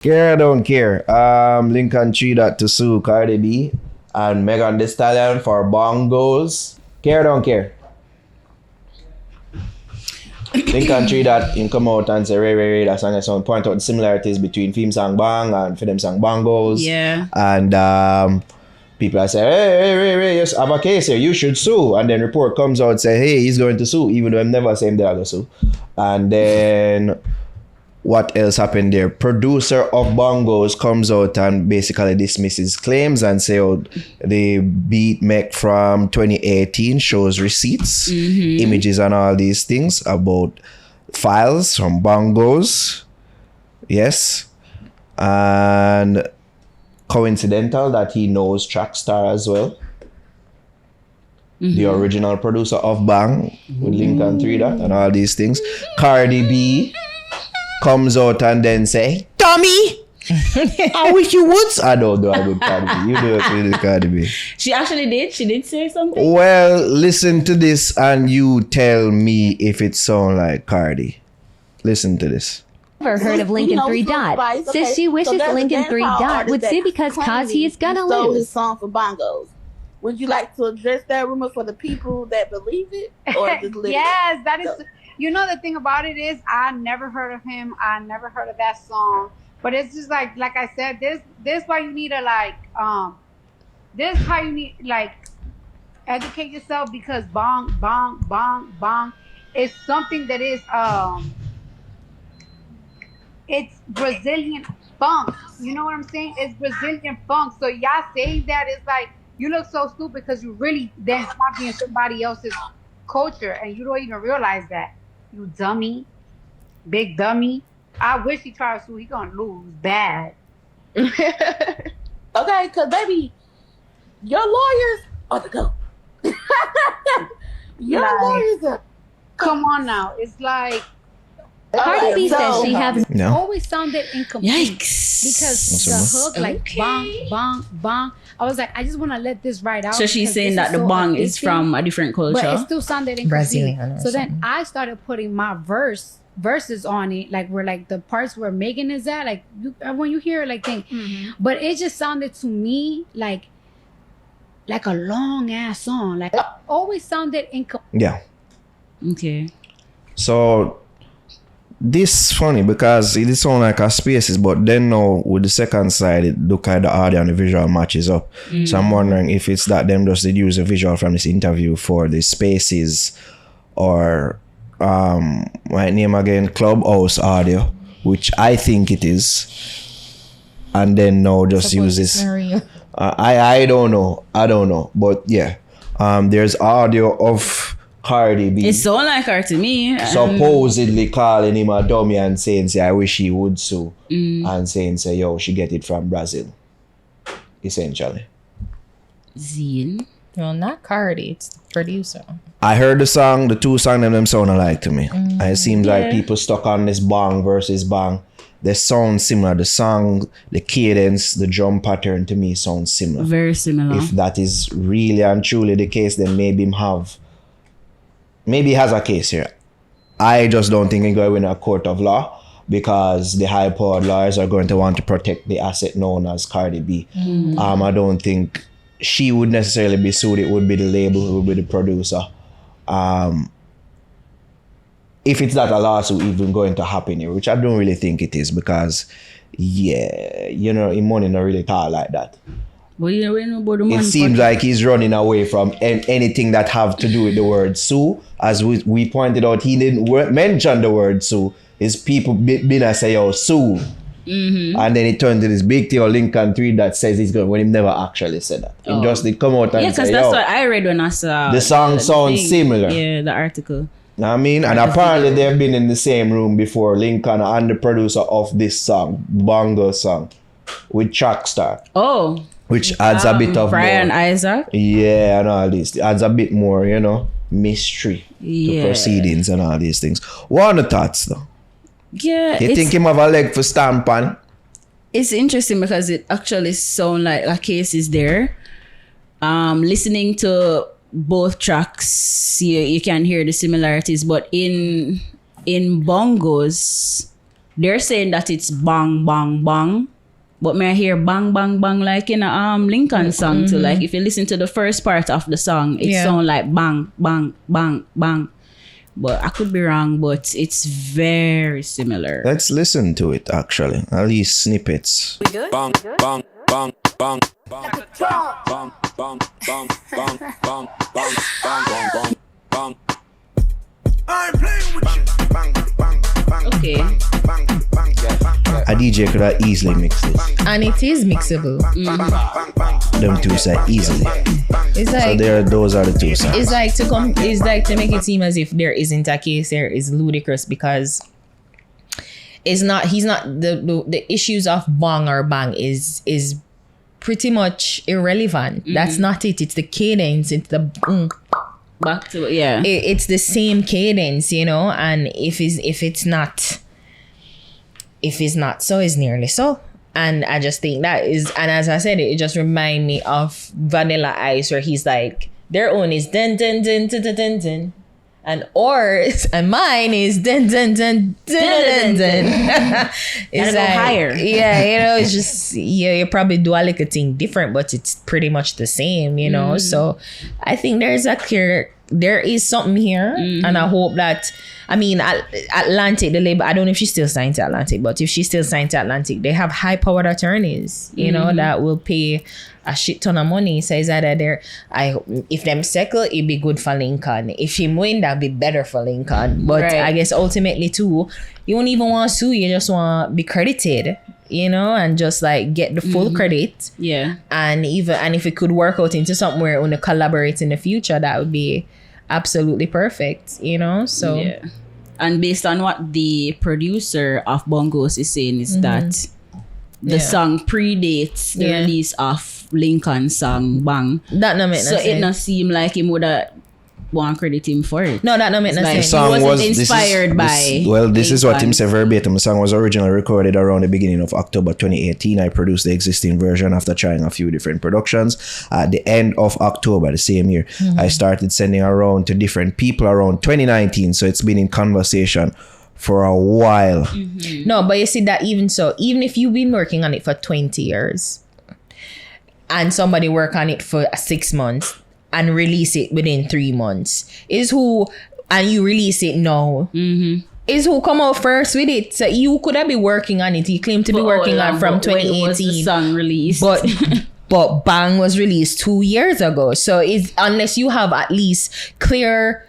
Care or don't care. Lincoln Tree that to sue Cardi B and Megan Thee Stallion for Bongos. Care or don't care. Lincoln Tree that in come out and say Ray that song and so point out the similarities between Theme Song Bang and for them song Bongos. Yeah. And people are saying, hey, Ray, yes, I have a case here, you should sue. And then report comes out say, hey, he's going to sue, even though I'm never saying they're going to sue. And then what else happened there? Producer of Bongos comes out and basically dismisses claims and say, oh, the beat make from 2018 shows receipts, images and all these things about files from Bongos. Yes. And coincidental that he knows Trackstar as well. The original producer of Bang with Lincoln 3 that and all these things. Cardi B comes out and then say, Tommy, I wish you would. I don't do it with Cardi B. You do it with Cardi B. She actually did. She did say something. Well, listen to this and you tell me if it sounds like Cardi. Listen to this. Never heard of Lincoln 3 Dot. Says she wishes Lincoln 3 Dot would sue because Kazi is gonna stole his lose. song for Bongos. Would you like to address that rumor for the people that believe it, or just let Yes, that is. You know, the thing about it is, I never heard of him. I never heard of that song. But it's just like I said, this why you need to this how you need educate yourself, because bong is something that is it's Brazilian funk. You know what I'm saying? It's Brazilian funk. So y'all saying that is like, you look so stupid because you really then copying somebody else's culture and you don't even realize that. You dummy, big dummy. I wish he tried to sue. He gonna lose bad. Okay, because baby, your lawyers are the GOAT. Your lawyers are. Come on now. It's like Cardi B says she has No. always sounded incomplete. Yikes. Because the hook, like bong, bong. I was like, I just want to let this ride out. So she's because saying this that the so bong is addicting, from a different culture. but it still sounded incomplete. Brazilian or So then something. I started putting my verses on it, like where like the parts where Megan is at, like when you hear it, like thing. But it just sounded to me like a long ass song. Like it always sounded incomplete. Yeah. Okay. So this funny because it sounds like a spaces, but then now with the second side, it look like the audio and the visual matches up. So I'm wondering if it's that them just did use a visual from this interview for the spaces, or my name again, Clubhouse audio, which I think it is, and then now just use this. I don't know, but yeah, there's audio of Cardi B It sounds like her to me. supposedly calling him a dummy and saying, say, I wish he would sue. And saying, say, yo, she get it from Brazil. Essentially. Zine. Well, not Cardi. It's the producer. I heard the song, the two songs them sound alike to me. And it seems like people stuck on this bang versus bang. They sound similar. The song, the cadence, the drum pattern to me sounds similar. Very similar. If that is really and truly the case, then maybe he has a case here. I just don't think he's going to win a court of law, because the high-powered lawyers are going to want to protect the asset known as Cardi B. I don't think she would necessarily be sued. It would be the label, it would be the producer. If it's not a lawsuit even going to happen here, which I don't really think it is, because money not really talk like that. Well, you know about the It money seems part. like he's running away from anything that have to do with the word sue. As we pointed out, he didn't mention the word sue. His people been a say, oh, sue. And then it turned to this big thing on Lincoln 3 that says he's going, when he never actually said that. He just did come out and Yeah, because say, that's yo, what I read when I saw the song sounds thing. similar. Yeah, the article. Know what I mean? And apparently they've been in the same room before, Lincoln and the producer of this song, Bongo song, with Trackstar, Oh. which adds a bit of Brian more. Isaac. Yeah, and all this. It adds a bit more, mystery to Yeah. proceedings and all these things. What are the thoughts though? Yeah. You think him have a leg for stamp on? It's interesting because it actually sounds like a case is there. Listening to both tracks, you can hear the similarities, but in Bongos, they're saying that it's bang bang bang. But may I hear bang bang bang like in a Lincoln song too. Like if you listen to the first part of the song, it sounds like bang bang bang bang. But I could be wrong, but it's very similar. Let's listen to it actually. At least snippets. We good? Bang bang bang bang bang bang bang bang bang bang bang bang bang. I'm playing with you. Bang bang bang. Okay. A DJ could have easily mixed this. And it is mixable. Them two say easily. It's So like those are the two songs. it's like to make it seem as if there isn't a case there is ludicrous because he's not the issues of bong or bang is pretty much irrelevant. That's not it. It's the cadence. It's the Back to it's the same cadence, you know, and if it's not so, it's nearly so. And I just think that is, and as I said, it just remind me of Vanilla Ice, where he's like, their own is dun dun dun dun dun dun dun, and ours and mine is dun dun dun dun dun dun. It's go higher. Yeah, you know, it's just you probably do a little thing different, but it's pretty much the same, you know. So I think there is something here, and I hope that, I mean, Atlantic, the label, I don't know if she's still signed to Atlantic, but if she's still signed to Atlantic, they have high-powered attorneys, you know, that will pay a shit ton of money. So it's either if them settle, it'd be good for Lincoln. If him win, that'd be better for Lincoln. But I guess ultimately too, you don't even want to sue, you just want to be credited, you know, and just like get the full credit. Yeah. And if it could work out into something where we're going to collaborate in the future, that would be absolutely perfect, you know. So yeah. And based on what the producer of Bongos is saying is that the song predates the release of Lincoln's song Bang. That no make no sense. So it not seem like him would have want credit him for it. No, that no make no Like, sense. The song he wasn't was inspired by this is what him Lincoln. said verbatim. The song was originally recorded around the beginning of October 2018. I produced the existing version after trying a few different productions. At the end of October the same year, I started sending around to different people around 2019. So it's been in conversation for a while. No, but you see that even if you've been working on it for 20 years and somebody work on it for 6 months and release it within 3 months, and you release it now, is who come out first with it. So you could have been working on it. You claim to be working on it from 2018. When was the song released? But Bang was released 2 years ago. So unless you have at least clear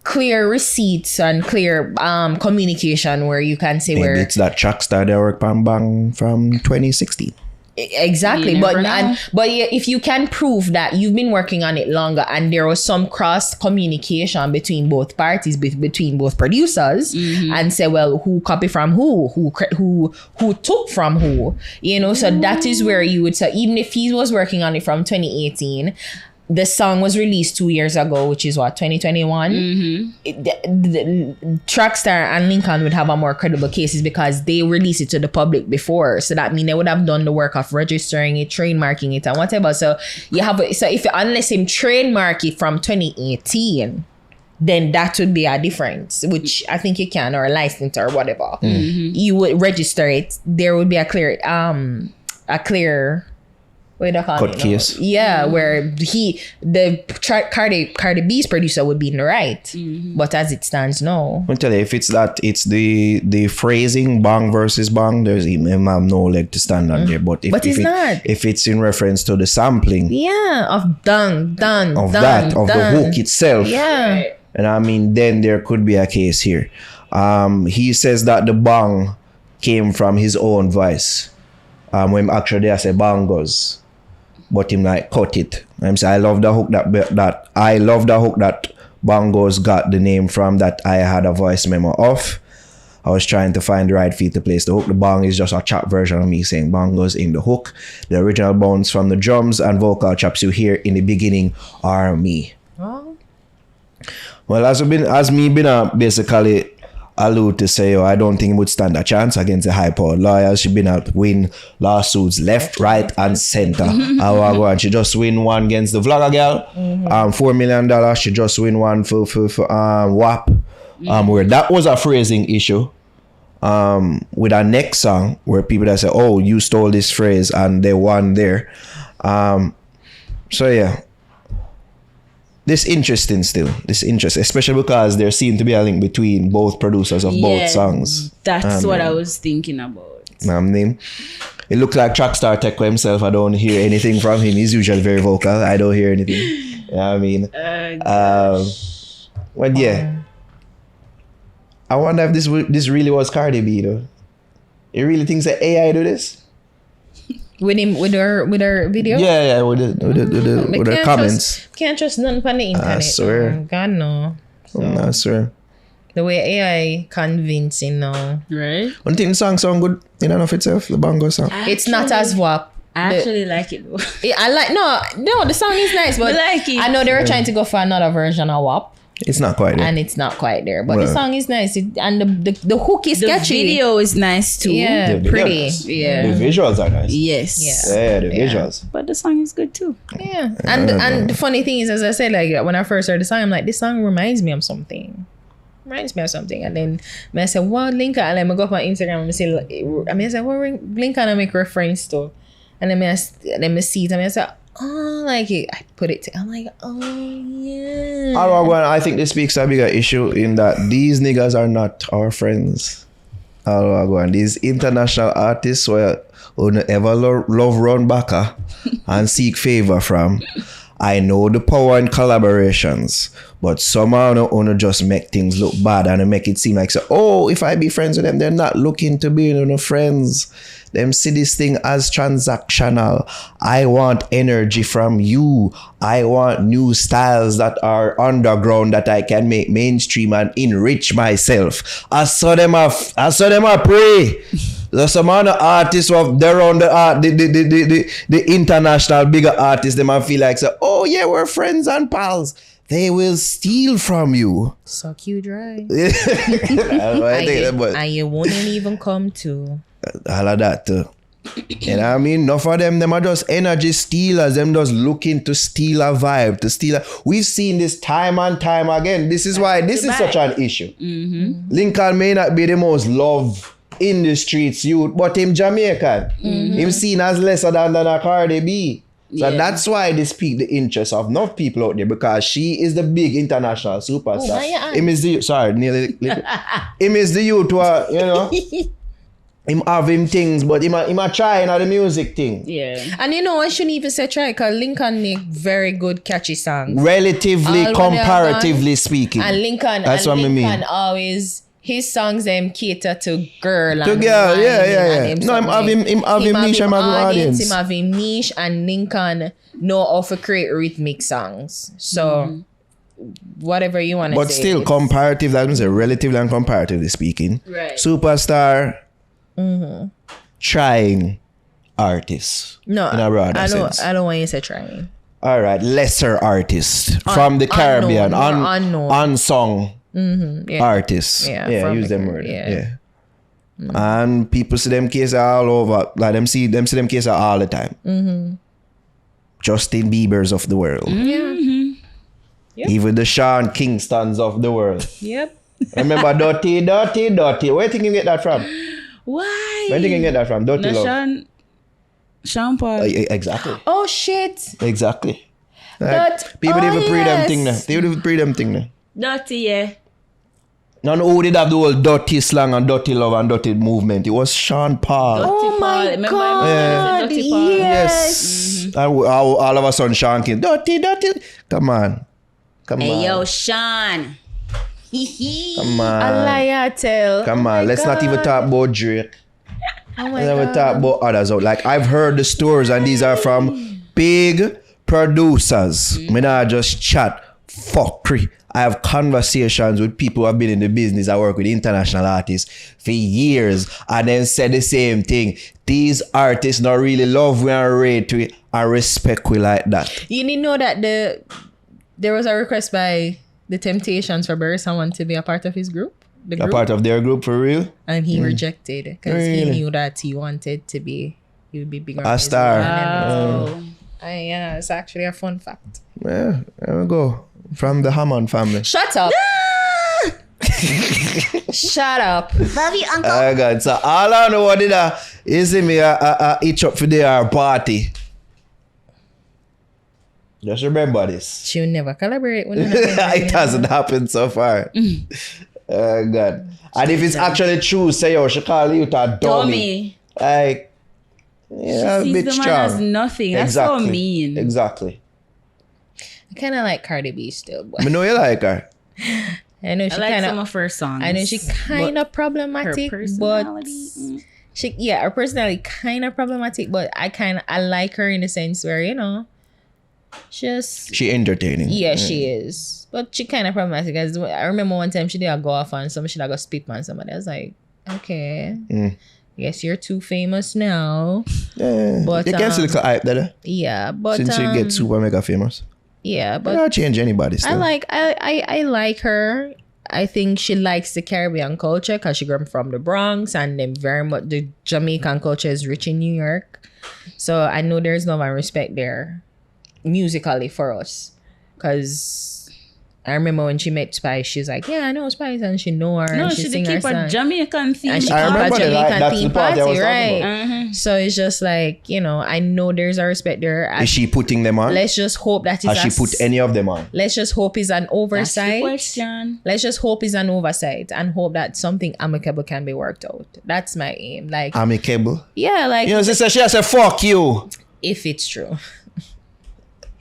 receipts and clear communication where you can say Maybe it's that track started work Bang Bang from 2016. Exactly, but if you can prove that you've been working on it longer and there was some cross communication between both parties, between both producers, and say, well, who copy from who took from who, you know. So that is where you would say, even if he was working on it from 2018, the song was released 2 years ago, which is what, 2021. The Trackstar and Lincoln would have a more credible cases because they released it to the public before. So that means they would have done the work of registering it, trademarking it, and whatever. So unless him trademark it from 2018, then that would be a difference, which I think you can, or a license or whatever. You would register it. There would be a clear Cut case. Yeah, where Cardi B's producer would be in the right. But as it stands now, I'll tell you, if it's the phrasing bang versus bang, there's him have no leg to stand on there. But if it's in reference to the sampling, of the hook itself, and I mean, then there could be a case here. He says that the bang came from his own voice. When actually I say bongos, but him like cut it. I'm saying I love the hook that Bongos got the name from, that I had a voice memo of. I was trying to find the right feed to place the hook. The bong is just a chop version of me saying bongos in the hook. The original bounce from the drums and vocal chops you hear in the beginning are me. Well, as me been basically allude to say, I don't think he would stand a chance against the high-powered lawyers. She been out win lawsuits left, right, and center. And she just win one against the vlogger girl. $4 million. She just win one for WAP. Where that was a phrasing issue. with our next song where people that say, oh, you stole this phrase and they won there. So yeah. This interesting still. This interesting, especially because there seemed to be a link between both producers of both songs. That's what I was thinking about. I mean, it looks like Trackstar Tech himself. I don't hear anything from him. He's usually very vocal. I don't hear anything. You know what I mean? Well, yeah. I wonder if this really was Cardi B though. You really think that AI do this? With her video? Yeah, with the comments. Can't trust nothing on the internet. I swear. Oh, God no. So, I swear. the way AI convincing now. Right? One thing the song sound good in and of itself, the Bongos song. It's not as WAP. I actually like it. I like no, the song is nice, but I like it. I know they were trying to go for another version of WAP. It's not quite there. And it's not quite there. But the song is nice. And the hook is catchy. The video is nice too. Yeah, pretty. Nice. Yeah. The visuals are nice. Yes. Yeah, the visuals. But the song is good too. Yeah. And the funny thing is, as I said, like when I first heard the song, I'm like, this song reminds me of something. And then I said, what Lincoln? And then I go up on Instagram and I say, what Lincoln I make reference to? And then I see it and I say, oh, like it. I put it. I'm like, oh yeah. I think this speaks to a bigger issue in that these niggas are not our friends. These international artists who ever love run back and seek favor from. I know the power in collaborations, but somehow they just make things look bad and make it seem like, so, oh, if I be friends with them, they're not looking to be friends. Them see this thing as transactional. I want energy from you. I want new styles that are underground that I can make mainstream and enrich myself. I saw them pray. There's some other artists of they're on the international bigger artists. They might feel like, so, oh yeah, we're friends and pals. They will steal from you. Suck you dry. And you won't even come to. All of that too. You know what I mean? Enough of them are just energy stealers. Them just looking to steal a vibe, We've seen this time and time again. This is why this is such an issue. Mm-hmm. Lincoln may not be the most loved in the streets youth, but him Jamaican. Mm-hmm. Him seen as lesser than a Cardi B. So that's why they speak the interest of enough people out there, because she is the big international superstar. Him is the youth who are, him have him things, but him a try the music thing. Yeah. And I shouldn't even say try, because Lincoln make very good catchy songs. Relatively, comparatively speaking. And Lincoln, that's what I mean. Always, his songs them cater to girl. To girl, yeah. No, him have him niche, him have him audience. Him have him niche, and Lincoln know how to create rhythmic songs. So, whatever you want to say. But still, comparative, that means relatively and comparatively speaking. Right. Superstar, trying artists. No, in a broader sense. I don't want you to say trying. All right, lesser artists from the Caribbean, unsung artists. Yeah, use them word. Yeah. And people see them cases all over. Like them see them cases all the time. Justin Biebers of the world. Yep. Even the Sean Kingstons of the world. Yep. Remember Dirty. Where do you think you get that from? Why? Where do you think you get that from? Dirty Love. Sean Paul. Exactly. Oh shit. Exactly. People even pre them thing now. They even pre them thing now. Dirty, yeah. None who did have the whole dirty slang and dirty love and dirty movement. It was Sean Paul. Oh my God. Yes. And all of a sudden Sean came. Dirty. Come on. Hey, yo, Sean. Come on. A liar tell. Come on. Let's not even talk about Drake. Oh my Let's never God. talk about others out. Like, I've heard the stories and these are from big producers. Me not just chat fuckery. I have conversations with people who have been in the business. I work with international artists for years and then said the same thing. These artists not really love we and rate we and respect we like that. You need to know that there was a request by the Temptations for Barry someone to be a part of his group. The A group. part of their group for real? And he rejected because he Really? knew that he would be bigger. A star. Oh. Yeah, it's actually a fun fact. Yeah, there we go. From the Hammond family. Shut up. Shut up. Very uncle. Oh God. So all I know what did is me each up for their party. Just remember this. She'll never collaborate with It hasn't happened so far. Oh God. And if it's actually true, say she call you a dummy. Like, yeah, She a sees bit the man strong. as nothing. That's so mean. Exactly. I kind of like Cardi B still, but I know you like her. I know I she like kind some of. of her songs. I know she kind of problematic, her but personality. her personality kind of problematic. But I like her in the sense where She entertaining. yeah, she is, but she kind of problematic. Because I remember one time she did a go off on somebody, she like go spit on somebody. I was like, okay, yes, you're too famous now. Yeah, But, you can still look hype there. Yeah, but Since you get super mega famous. yeah, But but not change anybody still. I like her. I think she likes the Caribbean culture because she grew up from the Bronx, and then very much the Jamaican culture is rich in New York. So I know there's love and respect there musically for us. Because I remember when she met Spice, she's like, yeah, I know Spice, and she know her. No, and she sing did her keep a song. Jamaican theme. And she I keep a remember that, Jamaican that's the theme part I was party, talking right? about. So it's just like, I know there's a respect there. Is she putting them on? Let's just hope that Has she put any of them on? Let's just hope it's an That's the oversight. question. Let's just hope it's an oversight and hope that something amicable can be worked out. That's my aim. Like, Amicable. yeah, like You know, sister, she has said, fuck you. if it's true.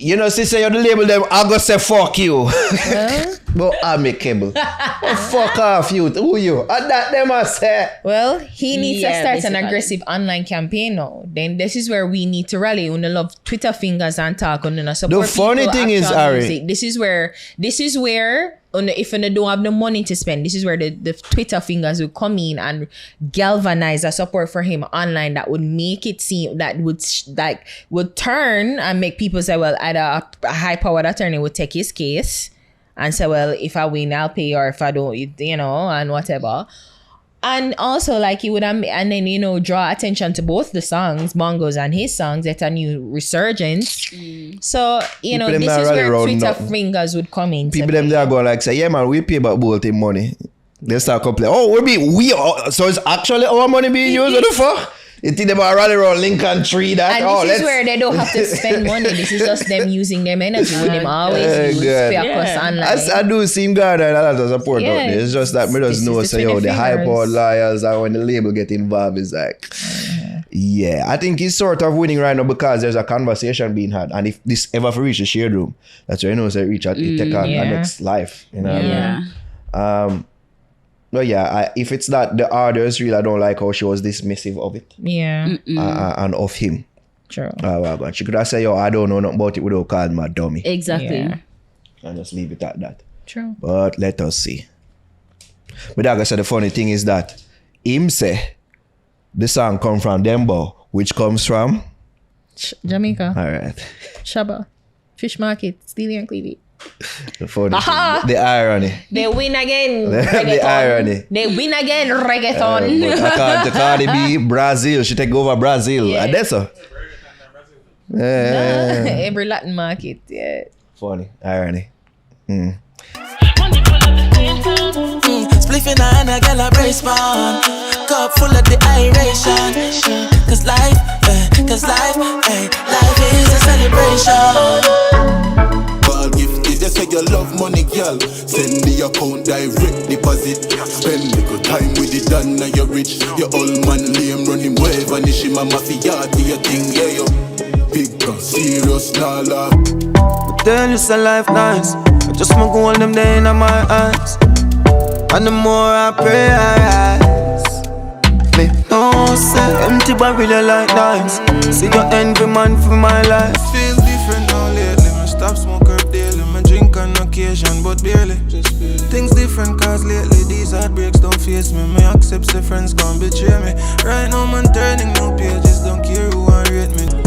You know, sister, you the label them, I go say fuck you. Well, But amicable. Oh, fuck off you. Who you? And that them I say. well, he needs to Yeah, start an basically. aggressive online campaign now. Then this is where we need to rally. We love Twitter fingers and talk on support. The funny people, thing is, actual Ari. music. This is where if you don't have the money to spend, this is where the Twitter fingers will come in and galvanize a support for him online that would make it seem that would turn and make people say, well, either a high powered attorney would take his case and say, well, if I win, I'll pay, or if I don't, and whatever. And also, like, you would and then draw attention to both the songs, Bongos and his songs, at a new resurgence. So People this them is not rally where round Twitter nothing. fingers would come in. People them there go like say, yeah man, we pay back both him money. They start complaining. Oh, so it's actually our money being used. What the fuck? You think they about rally around Lincoln Tree that? And this is where they don't have to spend money. This is just them using them energy when them always use good. fair plus online. I do see him God and a lot of support Yeah, out there. It's just that me this just know is the so yo, 20 the high fingers. powered lawyers and when the label get involved is like yeah. I think he's sort of winning right now because there's a conversation being had. And if this ever for reach the shade room, that's where you know say reach out it take on yeah. the next life. You know what Yeah. I mean? But yeah, if it's not the others, really I don't like how she was dismissive of it Yeah, and of him. true. Well, she could have said, yo, I don't know nothing about it without calling me a dummy. Exactly. Yeah. And just leave it at that. True. But let us see. But like I said, the funny thing is that him say the song come from Dembo, which comes from Jamaica, all right. Shaba, Fish Market, Stallion, Cleavy. The funny thing, the irony. They win again. The reggaeton. irony. They win again. Reggaeton. But according to Cardi B, Brazil, she take over Brazil. Yeah. And that's so. Every Latin market. Yeah. Funny irony. Spliff in a hand, a girl a brace man. Cup full of the iration. Cause life is a celebration. God gift is just say you love money, girl. Send the account direct deposit. Spend little time with it, done now you're rich. Your old man lame running way, vanish him a mafia to your thing, yeah yo. Big gun, serious dollar. Tell you it's a life nice. I just want gold them there in my eyes. And the more I pray I rise. Babe, no say empty barrel like dimes. See your envy man for my life. Feel different now lately. Me stop smoke herb daily. Me drink on occasion but barely. Things different cause lately these heartbreaks don't face me. Me accept the friends gon' betray me. Right now man turning no pages. Don't care who I rate me.